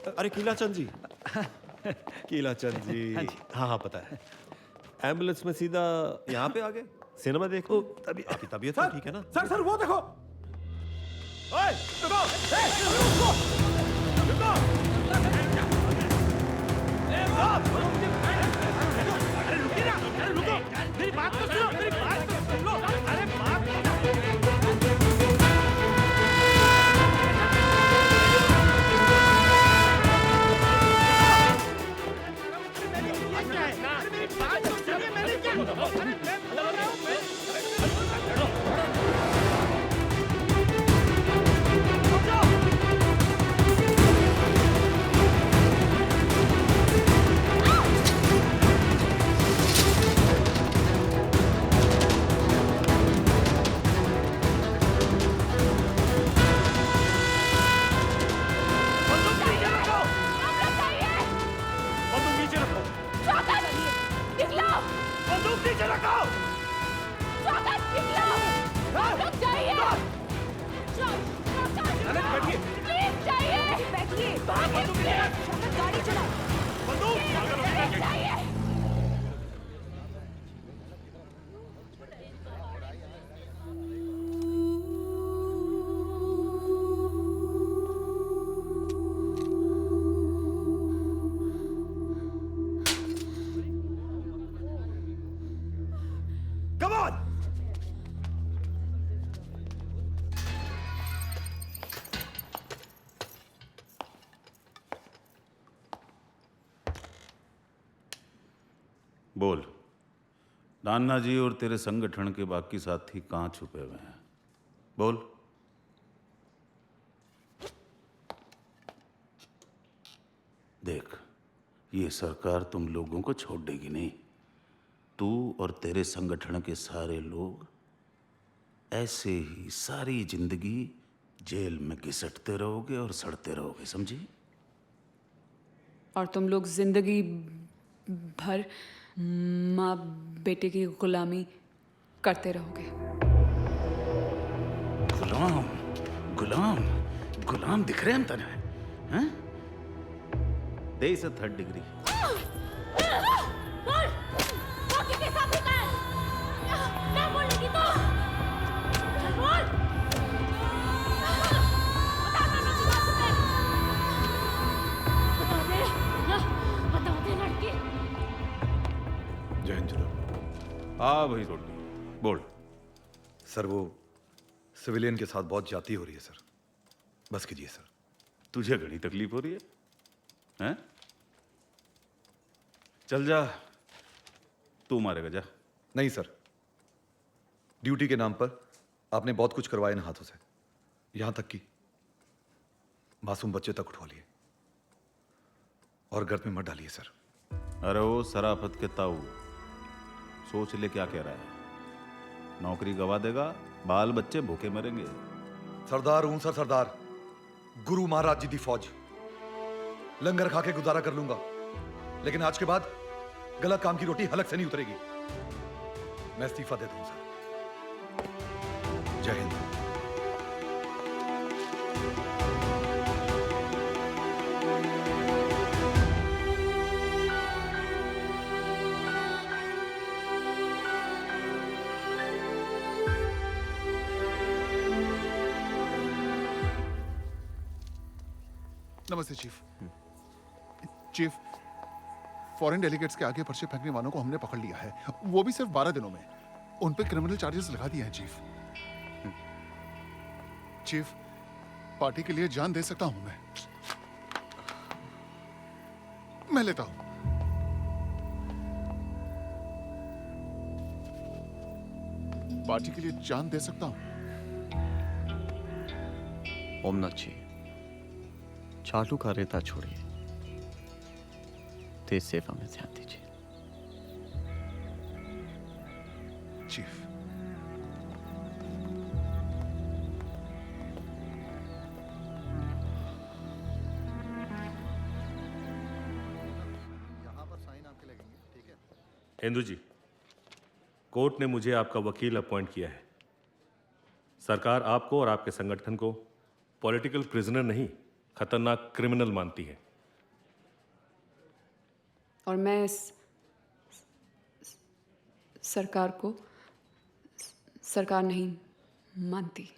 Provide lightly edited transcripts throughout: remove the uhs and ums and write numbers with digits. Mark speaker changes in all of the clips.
Speaker 1: अरे कीलाचंद जी, कीलाचंद जी। हाँ हाँ पता है। एम्बुलेंस में सीधा यहाँ पे आ गए सिनेमा देखो। आपकी तबीयत तो ठीक है ना?
Speaker 2: सर वो देखो।
Speaker 1: ओए, रुको!
Speaker 2: रुको!
Speaker 1: रुको!
Speaker 2: अरे रुकिए ना! अरे रुको! मेरी बात तो सुनो! मेरी बात तो सुन लो! अरे बात
Speaker 3: बोल, नाना जी और तेरे संगठन के बाकी साथी कहाँ छुपे हुए हैं? बोल। देख, ये सरकार तुम लोगों को छोड़ देगी नहीं। तू और तेरे संगठन के सारे लोग ऐसे ही सारी जिंदगी जेल में घिसटते रहोगे और सड़ते रहोगे, समझी?
Speaker 4: और तुम लोग जिंदगी भर माँ बेटे की गुलामी करते रहोगे।
Speaker 3: गुलाम गुलाम गुलाम दिख रहे हैं हम तने, हैं? दे इसे 3rd डिग्री। हाँ भाई रोटी बोल।
Speaker 5: सर वो सिविलियन के साथ बहुत जाती हो रही है सर, बस कीजिए सर।
Speaker 3: तुझे घड़ी तकलीफ हो रही है, हैं? चल जा, तू मारेगा जा।
Speaker 5: नहीं सर, ड्यूटी के नाम पर आपने बहुत कुछ करवाया इन हाथों से, यहां तक कि मासूम बच्चे तक उठवा लिए और गर्द में मत डालिए सर।
Speaker 3: अरे वो सराफत के ताऊ, सोच ले क्या कह रहा है। नौकरी गवा देगा, बाल बच्चे भूखे मरेंगे।
Speaker 5: सरदार हूं सर, सरदार, गुरु महाराज जी दी फौज। लंगर खा के गुजारा कर लूंगा, लेकिन आज के बाद गलत काम की रोटी हलक से नहीं उतरेगी। मैं इस्तीफा देता हूं सर। जय हिंद।
Speaker 6: नमस्ते चीफ। चीफ, फॉरेन डेलीगेट्स के आगे पर्चे फेंकने वालों को हमने पकड़ लिया है, वो भी सिर्फ 12 दिनों में। उन पे क्रिमिनल चार्जेस लगा दिए हैं चीफ। चीफ, पार्टी के लिए जान दे सकता हूं मैं लेता हूं। पार्टी के लिए जान दे सकता हूं।
Speaker 7: ओमनाथ जी, चालू का रेता छोड़िए, देश सेवा में ध्यान दीजिए।
Speaker 6: चीफ,
Speaker 5: यहां पर साइन आपके लगेंगे, ठीक है?
Speaker 1: इंदु जी, कोर्ट ने मुझे आपका वकील अपॉइंट किया है। सरकार आपको और आपके संगठन को पॉलिटिकल प्रिजनर नहीं, खतरनाक क्रिमिनल मानती है।
Speaker 4: और मैं इस सरकार को सरकार नहीं मानती।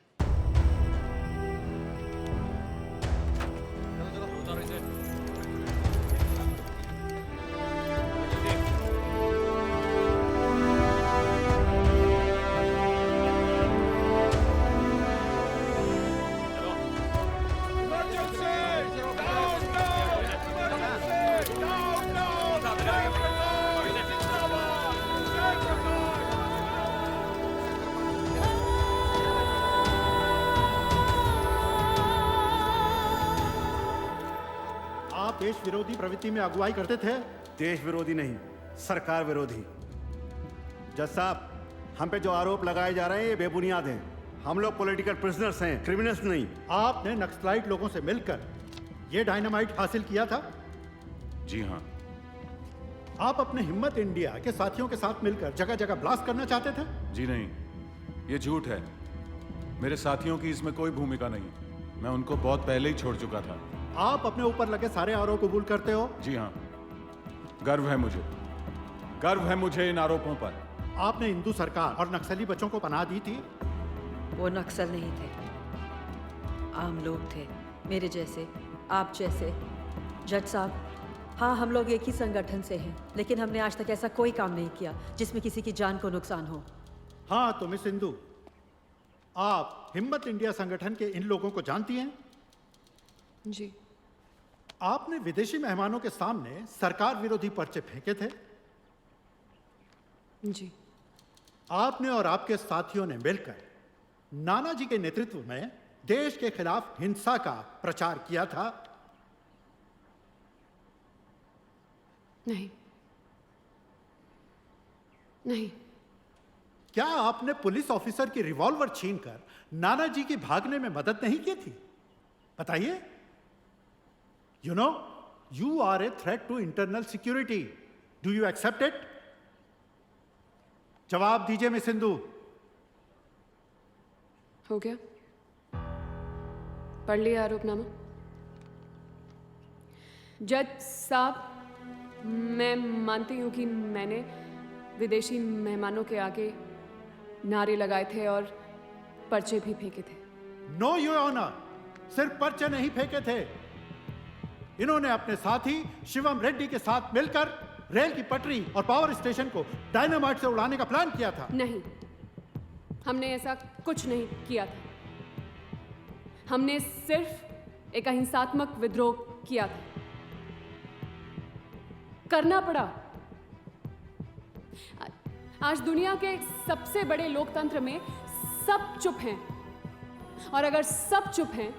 Speaker 8: आप देश विरोधी प्रवृत्ति में अगुवाई करते थे।
Speaker 9: देश विरोधी नहीं, सरकार विरोधी। जज साहब, हम पे जो आरोप लगाए जा रहे हैं ये बेबुनियाद हैं। हम लोग पॉलिटिकल प्रिजनर्स हैं, क्रिमिनल्स नहीं।
Speaker 8: आपने नक्सलाइट लोगों से मिलकर ये डायनामाइट हासिल किया था।
Speaker 3: जी हाँ।
Speaker 8: आप अपने हिम्मत इंडिया के साथियों के साथ मिलकर जगह जगह ब्लास्ट करना चाहते थे।
Speaker 10: जी नहीं, ये झूठ है। मेरे साथियों की इसमें कोई भूमिका नहीं, मैं उनको बहुत पहले ही छोड़ चुका था।
Speaker 8: आप अपने ऊपर लगे सारे आरोप कबूल करते हो।
Speaker 10: जी हाँ, गर्व है मुझे, गर्व है मुझे इन आरोपों पर।
Speaker 8: आपने हिंदू सरकार और नक्सली बच्चों को पनाह दी थी।
Speaker 11: वो नक्सल नहीं थे, आम लोग थे, मेरे जैसे, आप जैसे। जज साहब, हाँ हम लोग एक ही संगठन से हैं, लेकिन हमने आज तक ऐसा कोई काम नहीं किया जिसमें किसी की जान को नुकसान हो।
Speaker 8: हाँ तो मिस हिंदू, आप हिम्मत इंडिया संगठन के इन लोगों को जानती हैं।
Speaker 4: जी।
Speaker 8: आपने विदेशी मेहमानों के सामने सरकार विरोधी पर्चे फेंके थे।
Speaker 4: जी।
Speaker 8: आपने और आपके साथियों ने मिलकर नानाजी के नेतृत्व में देश के खिलाफ हिंसा का प्रचार किया था।
Speaker 4: नहीं, नहीं।
Speaker 8: क्या आपने पुलिस ऑफिसर की रिवॉल्वर छीनकर नानाजी की भागने में मदद नहीं की थी? बताइए। You know, you are a threat to internal security. Do you accept it? जवाब दीजिए मिस सिंधु।
Speaker 4: हो गया? पढ़ लिया आरोपनामा? जज साहब, मैं मानती हूं कि मैंने विदेशी मेहमानों के आगे नारे लगाए थे और पर्चे भी फेंके थे।
Speaker 8: नो योर ऑनर, सिर्फ पर्चे नहीं फेंके थे। इन्होंने अपने साथी शिवम रेड्डी के साथ मिलकर रेल की पटरी और पावर स्टेशन को डायनामाइट से उड़ाने का प्लान किया था।
Speaker 4: नहीं, हमने ऐसा कुछ नहीं किया था। हमने सिर्फ एक अहिंसात्मक विद्रोह किया था। करना पड़ा। आज दुनिया के सबसे बड़े लोकतंत्र में सब चुप हैं, और अगर सब चुप हैं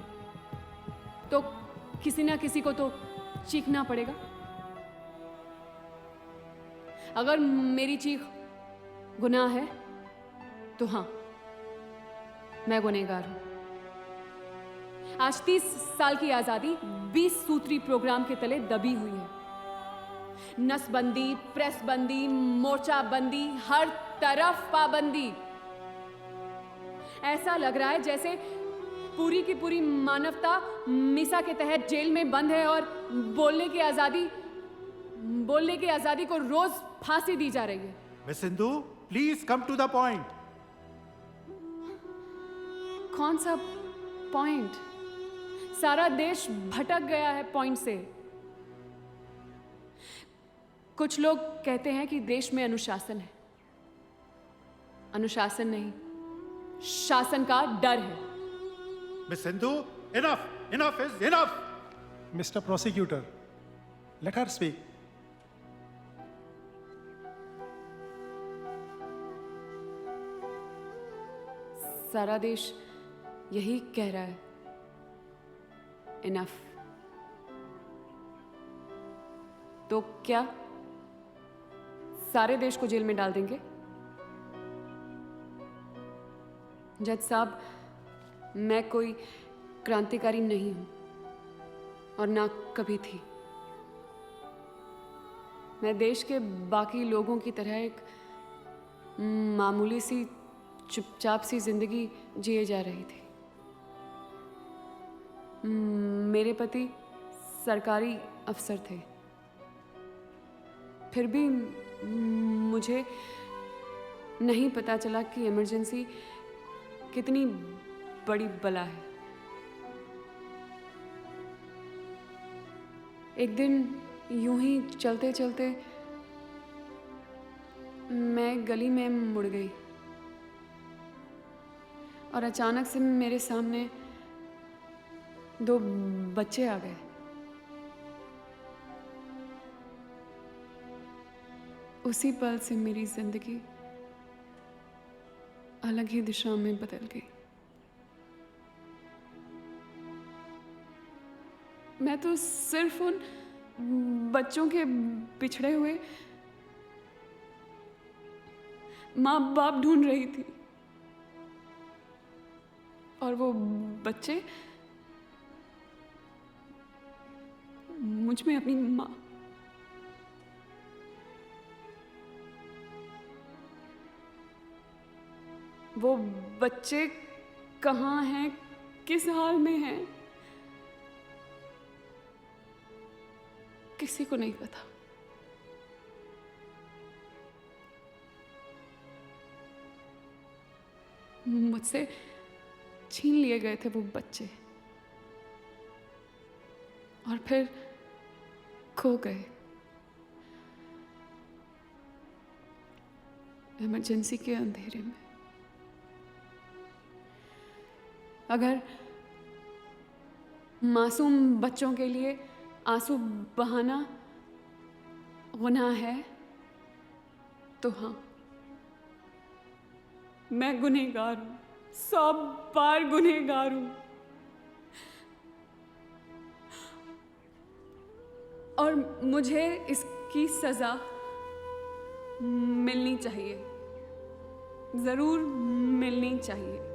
Speaker 4: तो किसी ना किसी को तो चीखना पड़ेगा। अगर मेरी चीख गुनाह है तो हाँ, मैं गुनहगार हूं। आज 30 साल की आजादी 20 सूत्री प्रोग्राम के तले दबी हुई है। नसबंदी, प्रेसबंदी, मोर्चाबंदी, हर तरफ पाबंदी। ऐसा लग रहा है जैसे पूरी की पूरी मानवता मीसा के तहत जेल में बंद है और बोलने की आजादी को रोज फांसी दी जा रही है।
Speaker 8: Miss Sindhu, please come to the point.
Speaker 4: कौन सा पॉइंट? सारा देश भटक गया है पॉइंट से। कुछ लोग कहते हैं कि देश में अनुशासन है। अनुशासन नहीं, शासन का डर है।
Speaker 8: Miss Sindhu, enough, enough is enough.
Speaker 12: Mr. Prosecutor, let her speak.
Speaker 4: सारा देश यही कह रहा है, इनफ। तो क्या सारे देश को जेल में डाल देंगे? जज साहब, मैं कोई क्रांतिकारी नहीं हूं और ना कभी थी। मैं देश के बाकी लोगों की तरह एक मामूली सी चुपचाप सी जिंदगी जिए जा रही थी। मेरे पति सरकारी अफसर थे। फिर भी मुझे नहीं पता चला कि इमरजेंसी कितनी बड़ी बला है। एक दिन यूं ही चलते चलते मैं गली में मुड़ गई और अचानक से मेरे सामने 2 बच्चे आ गए। उसी पल से मेरी जिंदगी अलग ही दिशा में बदल गई। मैं तो सिर्फ उन बच्चों के बिछड़े हुए माँ बाप ढूंढ रही थी और वो बच्चे मुझ में अपनी माँ। वो बच्चे कहाँ हैं, किस हाल में हैं, किसी को नहीं पता। मुझसे छीन लिए गए थे वो बच्चे और फिर खो गए इमरजेंसी के अंधेरे में। अगर मासूम बच्चों के लिए आंसू बहाना गुनाह है तो हाँ, मैं गुनहगार हूं, 100 बार गुनहगार हूं। और मुझे इसकी सजा मिलनी चाहिए, जरूर मिलनी चाहिए।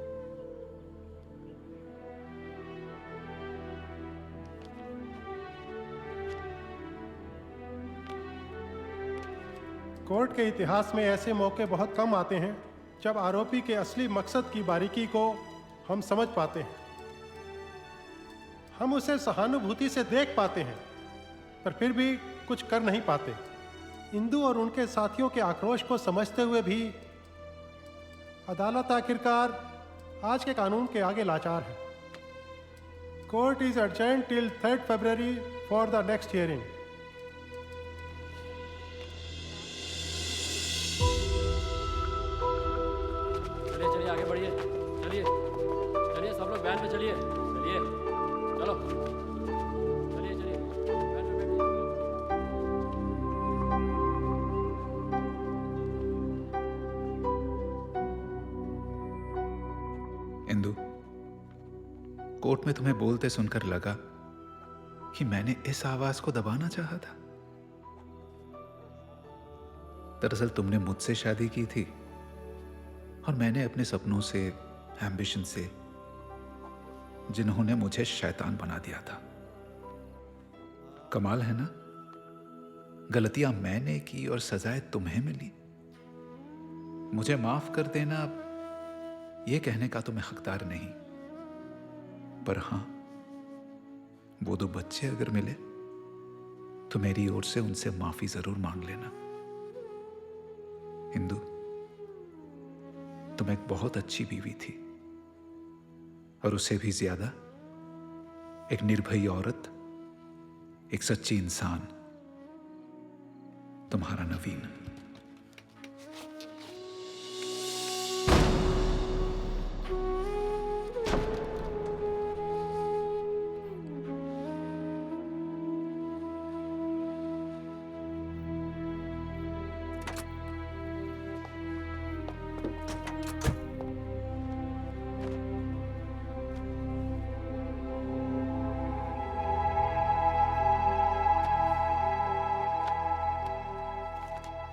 Speaker 12: कोर्ट के इतिहास में ऐसे मौके बहुत कम आते हैं जब आरोपी के असली मकसद की बारीकी को हम समझ पाते हैं, हम उसे सहानुभूति से देख पाते हैं, पर फिर भी कुछ कर नहीं पाते। इंदु और उनके साथियों के आक्रोश को समझते हुए भी अदालत आखिरकार आज के कानून के आगे लाचार है। Court is urgent till 3rd February for the next hearing.
Speaker 13: चलिए आगे बढ़िए, चलिए चलिए सब लोग वैन पे चलिए, चलिए चलो चलिए चलिए वैन पे बैठिए।
Speaker 14: इंदु, कोर्ट में तुम्हें बोलते सुनकर लगा कि मैंने इस आवाज को दबाना चाहा था। दरअसल तुमने मुझसे शादी की थी और मैंने अपने सपनों से, एम्बिशन से, जिन्होंने मुझे शैतान बना दिया था। कमाल है ना, गलतियां मैंने की और सजाएं तुम्हें मिली। मुझे माफ कर देना यह कहने का तो मैं हकदार नहीं, पर हां, वो 2 बच्चे अगर मिले तो मेरी ओर से उनसे माफी जरूर मांग लेना। इंदु, तुम एक बहुत अच्छी बीवी थी और उससे भी ज्यादा एक निर्भयी औरत, एक सच्ची इंसान, तुम्हारा नवीन।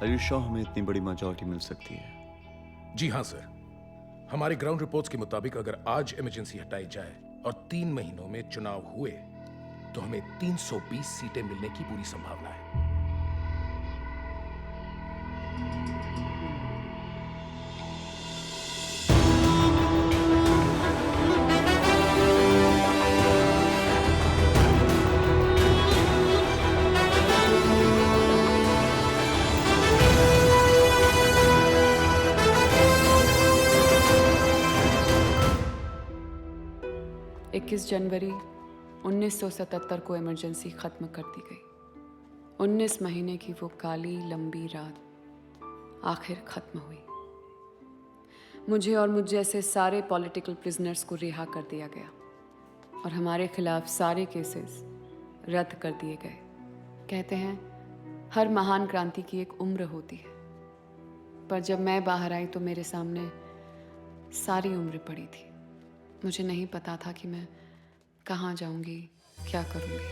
Speaker 7: Are you sure हमें इतनी बड़ी मेजॉरिटी मिल सकती है?
Speaker 15: जी हाँ सर, हमारी ग्राउंड रिपोर्ट्स के मुताबिक अगर आज इमरजेंसी हटाई जाए और 3 महीनों में चुनाव हुए तो हमें 320 सीटें मिलने की पूरी संभावना है।
Speaker 4: 21 जनवरी 1977 को इमरजेंसी ख़त्म कर दी गई। 19 महीने की वो काली लंबी रात आखिर ख़त्म हुई। मुझे और मुझ जैसे सारे पॉलिटिकल प्रिजनर्स को रिहा कर दिया गया और हमारे खिलाफ सारे केसेस रद्द कर दिए गए। कहते हैं हर महान क्रांति की एक उम्र होती है, पर जब मैं बाहर आई तो मेरे सामने सारी उम्र पड़ी थी। मुझे नहीं पता था कि मैं कहाँ जाऊंगी, क्या करूंगी।